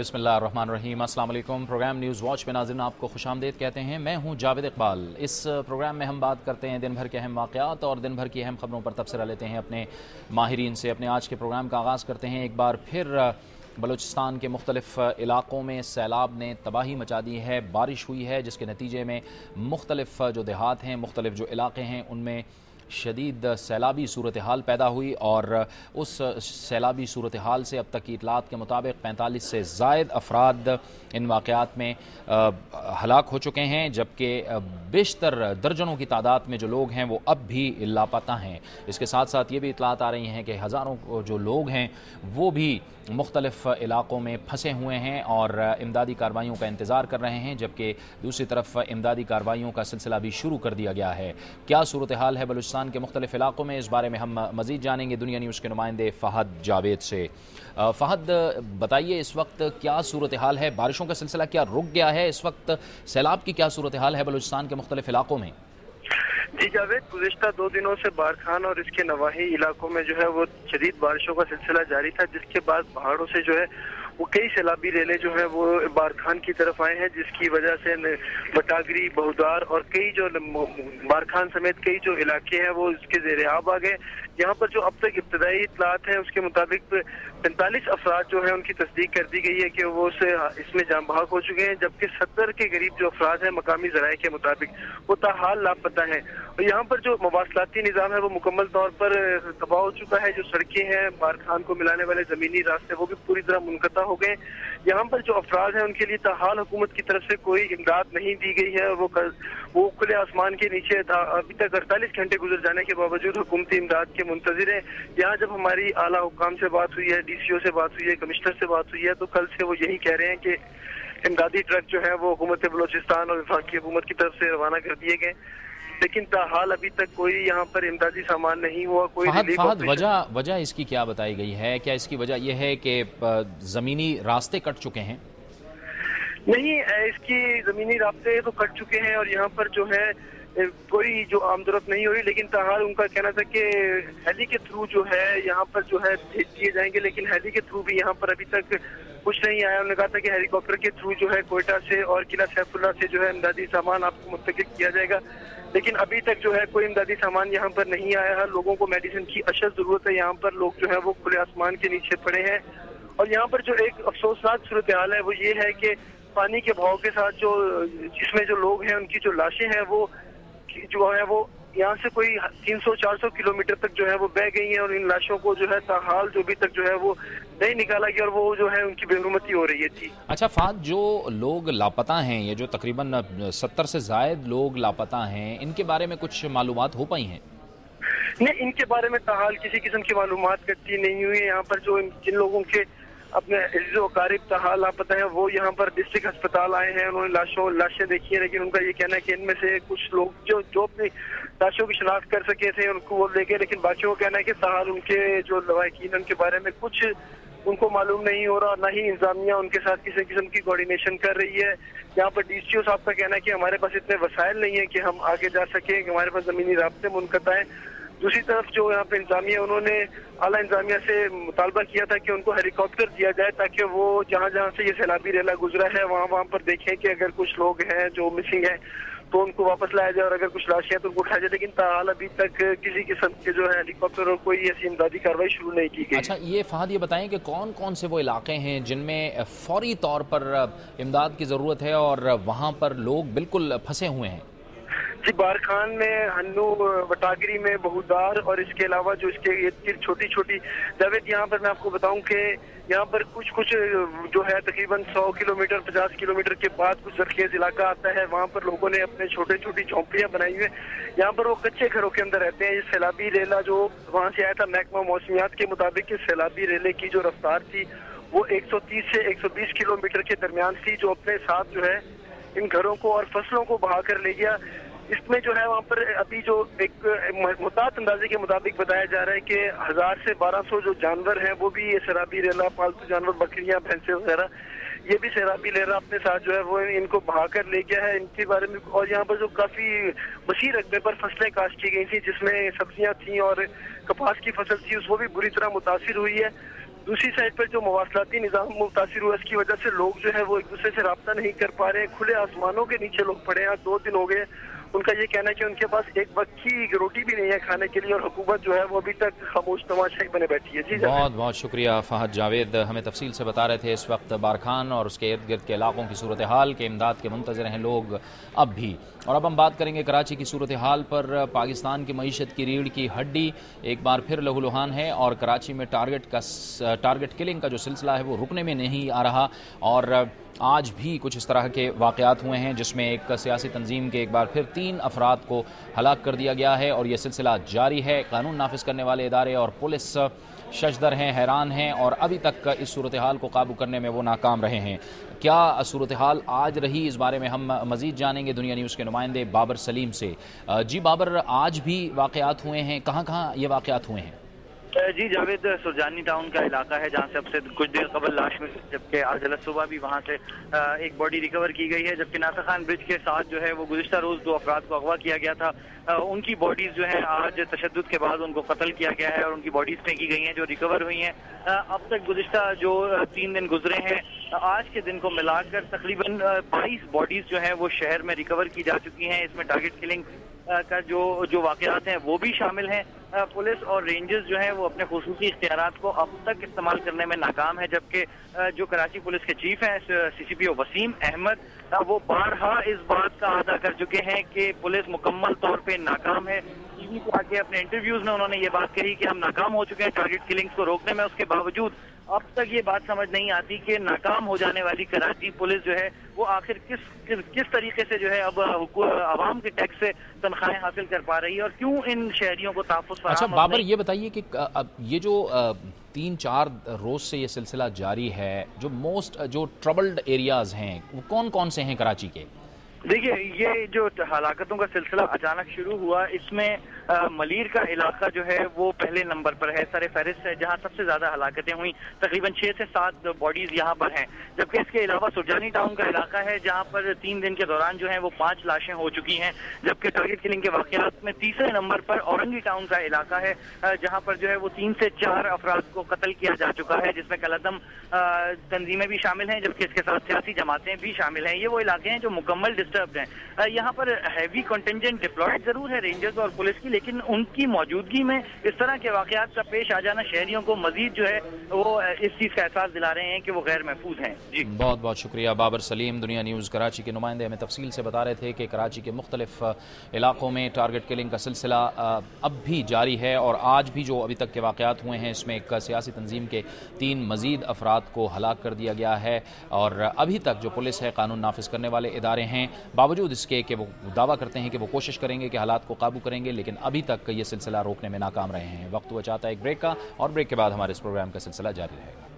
बिस्मिल्लाहिर्रहमानिर्रहीम। अस्सलाम वालेकुम। प्रोग्राम न्यूज़ वॉच में नाज़रीन आपको खुशामदीद कहते हैं। मैं हूं जावेद इकबाल। इस प्रोग्राम में हम बात करते हैं दिन भर के अहम वाक़यात और दिन भर की अहम खबरों पर तबसरा लेते हैं अपने माहिरीन से। अपने आज के प्रोग्राम का आगाज़ करते हैं एक बार फिर बलूचिस्तान के मुख्तलिफ इलाक़ों में सैलाब ने तबाही मचा दी है। बारिश हुई है जिसके नतीजे में मुख्तलिफ जो देहात हैं, मुख्तलिफ जो इलाक़े हैं, उनमें शदीद सैलाबी सूरत हाल पैदा हुई और उस सैलाबी सूरत हाल से अब तक की इतलात के मुताबिक 45 से ज़ायद अफराद इन वाक़यात में हलाक हो चुके हैं, जबकि बेशतर दर्जनों की तादाद में जो लोग हैं वो अब भी लापता हैं। इसके साथ साथ ये भी इतलात आ रही हैं कि हज़ारों जो लोग हैं वो भी मुख्तलिफ इलाक़ों में फंसे हुए हैं और इमदादी कार्रवाइयों का इंतज़ार कर रहे हैं, जबकि दूसरी तरफ इमदादी कार्रवाइयों का सिलसिला भी शुरू कर दिया गया है। क्या सूरत हाल है बलूचिस्तान के मुख्तलिफ इलाक़ों में, इस बारे में हम मज़ीद जानेंगे दुनिया न्यूज़ के नुमाइंदे फ़हद जावेद से। फ़हद, बताइए इस वक्त क्या सूरत हाल है? बारिशों का सिलसिला क्या रुक गया है? इस वक्त सैलाब की क्या सूरत हाल है बलूचिस्तान के मुख्तलिफ इलाक़ों में? जी जावेद, गुज़िश्ता 2 दिनों से बारखान और इसके नवाही इलाकों में जो है वो शदीद बारिशों का सिलसिला जारी था, जिसके बाद पहाड़ों से जो है वो कई सैलाबी रेले जो है वो बारखान की तरफ आए हैं, जिसकी वजह से बटागरी, बहुदार और कई जो बारखान समेत कई जो इलाके हैं वो इसके ज़ेरे आब आ गए। यहाँ पर जो अब तक इब्तदाई इतलात है उसके मुताबिक 45 अफराद जो है उनकी तस्दीक कर दी गई है कि वो इसमें जाम बहक हो चुके हैं, जबकि 70 के करीब जो अफराद हैं मकामी ज़राए के मुताबिक वो ताहाल लापता हैं। और यहाँ पर जो मवासलाती निज़ाम है वो मुकम्मल तौर पर तबाह हो चुका है। जो सड़कें हैं, बारखान को मिलाने वाले ज़मीनी रास्ते वो भी पूरी तरह मुनक़ता हो गए। यहाँ पर जो अफराद हैं उनके लिए ताहाल हुकूमत की तरफ से कोई इमदाद नहीं दी गई है। वो खुले आसमान के नीचे अभी तक 48 घंटे गुजर जाने के बावजूद हुकूमती इमदाद के मुंतज़िर हैं। यहाँ जब हमारी आला हुकाम से बात हुई है, DCO से बात हुई है, कमिश्नर से बात हुई है, तो कल से वो यही कह रहे हैं कि इमदादी ट्रक जो है वो हुकूमत बलूचिस्तान और वफाकी हुकूमत की तरफ से रवाना कर दिए गए, लेकिन ताहाल अभी तक कोई यहाँ पर इमदादी सामान नहीं हुआ। कोई फहद, वजह इसकी क्या बताई गई है? क्या इसकी वजह यह है कि ज़मीनी रास्ते कट चुके हैं? नहीं, इसकी ज़मीनी रास्ते तो कट चुके हैं और यहाँ पर जो है कोई जो आमदरफ्त नहीं हो रही, लेकिन ताहाल उनका कहना था कि हेली के थ्रू जो है यहाँ पर जो है भेज दिए जाएंगे, लेकिन हेली के थ्रू भी यहाँ पर अभी तक कुछ नहीं आया। उन्होंने कहा था कि हेलीकॉप्टर के थ्रू जो है कोयटा से और किला सैफुल्ला से जो है इमदादी सामान आपको मुंतकिल किया जाएगा, लेकिन अभी तक जो है कोई इमदादी सामान यहाँ पर नहीं आया है। लोगों को मेडिसिन की अशद जरूरत है। यहाँ पर लोग जो है वो खुले आसमान के नीचे पड़े हैं और यहाँ पर जो एक अफसोसनाक सूरत हाल है वो ये है कि पानी के बहाव के साथ जो जिसमें जो लोग हैं उनकी जो लाशें हैं वो जो है वो यहाँ से कोई 300-400 किलोमीटर तक जो है वो बह गई हैं और इन लाशों को जो है ताहाल जो अभी तक जो है वो नहीं निकाला गया और वो जो है उनकी बेरुमती हो रही है। थी अच्छा फहद, जो लोग लापता हैं, ये जो तकरीबन 70 से ज़ायद लोग लापता हैं, इनके बारे में कुछ मालूमात हो पाई हैं? नहीं, इनके बारे में ताहाल किसी किस्म की मालूमात कच्ची नहीं हुई है। यहाँ पर जो जिन लोगों के अपने अजीज़ो अकारिब ताहाल लापता है वो यहाँ पर डिस्ट्रिक्ट अस्पताल आए हैं, उन्होंने लाशें देखी है, लेकिन उनका ये कहना है कि इनमें से कुछ लोग जो अपनी लाशों की शिनाख्त कर सके थे उनको वो ले गए, लेकिन बाकियों का कहना है कि ताहाल उनके जो लवाहिकीन उनके बारे में कुछ उनको मालूम नहीं हो रहा, न ही इंतजामिया उनके साथ किसी किस्म की कोऑर्डिनेशन कर रही है। यहाँ पर DCO साहब का कहना है कि हमारे पास इतने वसाइल नहीं है कि हम आगे जा सकें, कि हमारे पास ज़मीनी रास्ते मुनक़ता है। दूसरी तरफ जो यहाँ पे इंतजामिया, उन्होंने आला इंतजामिया से मुतालबा किया था कि उनको हेलीकॉप्टर दिया जाए ताकि वो जहाँ जहाँ से ये सैलाबी रेला गुजरा है वहाँ पर देखें कि अगर कुछ लोग हैं जो मिसिंग है तो उनको वापस लाया जाए और अगर कुछ लाशें हैं तो उनको उठाया जाए, लेकिन ताहाल अभी तक किसी किस्म के जो है हेलीकॉप्टर और कोई ऐसी इमदादी कार्रवाई शुरू नहीं की गई। अच्छा, ये फहद ये बताएं कि कौन कौन से वो इलाके हैं जिनमें फौरी तौर पर इमदाद की ज़रूरत है और वहाँ पर लोग बिल्कुल फंसे हुए हैं? जी, बारखान में, हन्नू, बटागरी में, बहुदार और इसके अलावा जो इसके छोटी छोटी जावेद, यहाँ पर मैं आपको बताऊं कि यहाँ पर कुछ जो है तकरीबन 100 किलोमीटर 50 किलोमीटर के बाद कुछ जरखेज इलाका आता है, वहाँ पर लोगों ने अपने छोटी झोंपड़ियाँ बनाई हुई है। यहाँ पर वो कच्चे घरों के अंदर रहते हैं। ये सैलाबी रेला जो वहाँ से आया था, महकमा मौसमियात के मुताबिक इस सैलाबी रेले की जो रफ्तार थी वो 130 से 120 किलोमीटर के दरमियान थी, जो अपने साथ जो है इन घरों को और फसलों को बहा कर ले गया। इसमें जो है वहाँ पर अभी जो एक मुताद अंदाजे के मुताबिक बताया जा रहा है कि 1000 से 1200 जो जानवर हैं वो भी ये सैलाबी रेला, पालतू जानवर, बकरियां, भैंसे वगैरह, ये भी सैलाबी रेला अपने साथ जो है वो इनको बहा कर ले गया है। इनके बारे में और यहाँ पर जो काफी वसी रकबे पर फसलें काश्त की गई थी जिसमें सब्जियां थी और कपास की फसल थी, वो भी बुरी तरह मुतासिर हुई है। दूसरी साइड पर जो मवासलाती निज़ाम मुतासिर हुआ, इसकी वजह से लोग जो है वो एक दूसरे से रब्ता नहीं कर पा रहे हैं। खुले आसमानों के नीचे लोग पड़े हैं। 2 दिन हो गए। उनका ये कहना है कि उनके पास एक वक्त की रोटी भी नहीं है खाने के लिए, और हुकूमत जो है वो अभी तक खामोश तमाशाई बने बैठी है। जी बहुत बहुत शुक्रिया फहद जावेद, हमें तफसील से बता रहे थे इस वक्त बारखान और उसके इर्द गिर्द के इलाकों की सूरत हाल के इमदाद के मुंतज़िर हैं लोग अब भी। और अब हम बात करेंगे कराची की सूरत हाल पर। पाकिस्तान की मईशत की रीढ़ की हड्डी एक बार फिर लहूलुहान है और कराची में टारगेट किलिंग का जो सिलसिला है वो रुकने में नहीं आ रहा। और आज भी कुछ इस तरह के वाक़यात हुए हैं जिसमें एक सियासी तंजीम के एक बार फिर 3 अफराद को हलाक कर दिया गया है और ये सिलसिला जारी है। कानून नाफिज करने वाले इदारे और पुलिस शशदर हैं, हैरान हैं और अभी तक इस सूरत हाल को काबू करने में वो नाकाम रहे हैं। क्या सूरत हाल आज रही, इस बारे में हम मज़ीद जानेंगे दुनिया न्यूज़ के नुमाइंदे बाबर सलीम से। जी बाबर, आज भी वाक़यात हुए हैं, कहाँ कहाँ ये वाक़यात हुए हैं? जी जावेद, सुरजानी टाउन का इलाका है जहाँ से अब से कुछ देर कबल लाश मिली, जबकि आज सुबह भी वहाँ से एक बॉडी रिकवर की गई है। जबकि नासर खान ब्रिज के साथ जो है वो गुज़िश्ता रोज़ 2 अफराद को अगवा किया गया था। उनकी बॉडीज जो है आज तशद्दुद के बाद उनको कत्ल किया गया है और उनकी बॉडीज फेंकी गई हैं जो रिकवर हुई हैं। अब तक गुज़िश्ता जो 3 दिन गुजरे हैं, आज के दिन को मिलाकर तकरीबन 22 बॉडीज जो है वो शहर में रिकवर की जा चुकी हैं। इसमें टारगेट किलिंग का जो वाक़यात हैं वो भी शामिल हैं। पुलिस और रेंजर्स जो है वो अपने खुसूसी इख्तियारात को अब तक इस्तेमाल करने में नाकाम है। जबकि जो कराची पुलिस के चीफ हैं CCPO वसीम अहमद, वो बारहा इस बात का अदा कर चुके हैं कि पुलिस मुकम्मल तौर पे नाकाम है। टीवी पे आके अपने इंटरव्यूज में उन्होंने ये बात कही कि हम नाकाम हो चुके हैं टारगेट किलिंग्स को रोकने में। उसके बावजूद अब तक ये बात समझ नहीं आती कि नाकाम हो जाने वाली कराची पुलिस जो है वो आखिर किस तरीके से जो है अब आवाम के टैक्स से तनख्वाहें हासिल कर पा रही है और क्यों इन शहरियों को तहफ़्फ़ुज़। अच्छा बाबर, ये बताइए कि ये जो 3-4 रोज से ये सिलसिला जारी है, जो ट्रबल्ड एरियाज हैं वो कौन कौन से हैं कराची के? देखिए, ये जो हलाकतों का सिलसिला अचानक शुरू हुआ, इसमें मलीर का इलाका जो है वो पहले नंबर पर है, सर फहरिस्त है, जहां सबसे ज्यादा हलाकतें हुई। तकरीबन 6 से 7 बॉडीज यहां पर हैं। जबकि इसके अलावा सुरजानी टाउन का इलाका है जहां पर 3 दिन के दौरान जो है वो 5 लाशें हो चुकी हैं। जबकि टारगेट किलिंग के वाकयात में तीसरे नंबर पर औरंगी टाउन का इलाका है जहां पर जो है वो 3 से 4 अफराद को कत्ल किया जा चुका है, जिसमें कलदम तंजीमें भी शामिल हैं, जबकि इसके साथ सियासी जमातें भी शामिल हैं। ये वो इलाके हैं जो मुकम्मल डिस्टर्ब्ड हैं। यहाँ पर हैवी कंटिंजेंट डिप्लॉयड जरूर है रेंजर्स और पुलिस की, लेकिन उनकी मौजूदगी में इस तरह के वाकयात का पेश आ जाना शहरियों को मजीद जो है वो इस चीज का एहसास दिला रहे हैं कि वो गैर महफूज हैं। जी बहुत बहुत शुक्रिया बाबर सलीम, दुनिया न्यूज़ कराची के नुमाइंदे हमें तफसील से बता रहे थे कि कराची के मुख्तलिफ इलाकों में टारगेट किलिंग का सिलसिला अब भी जारी है और आज भी जो अभी तक के वाकयात हुए हैं इसमें एक सियासी तंजीम के 3 मजीद अफराद को हलाक कर दिया गया है। और अभी तक जो पुलिस है, कानून नाफिज करने वाले इदारे हैं, बावजूद इसके कि वो दावा करते हैं कि वो कोशिश करेंगे कि हालात को काबू करेंगे, लेकिन अभी तक ये सिलसिला रोकने में नाकाम रहे हैं। वक्त हुआ चाहता है एक ब्रेक का, और ब्रेक के बाद हमारे इस प्रोग्राम का सिलसिला जारी रहेगा।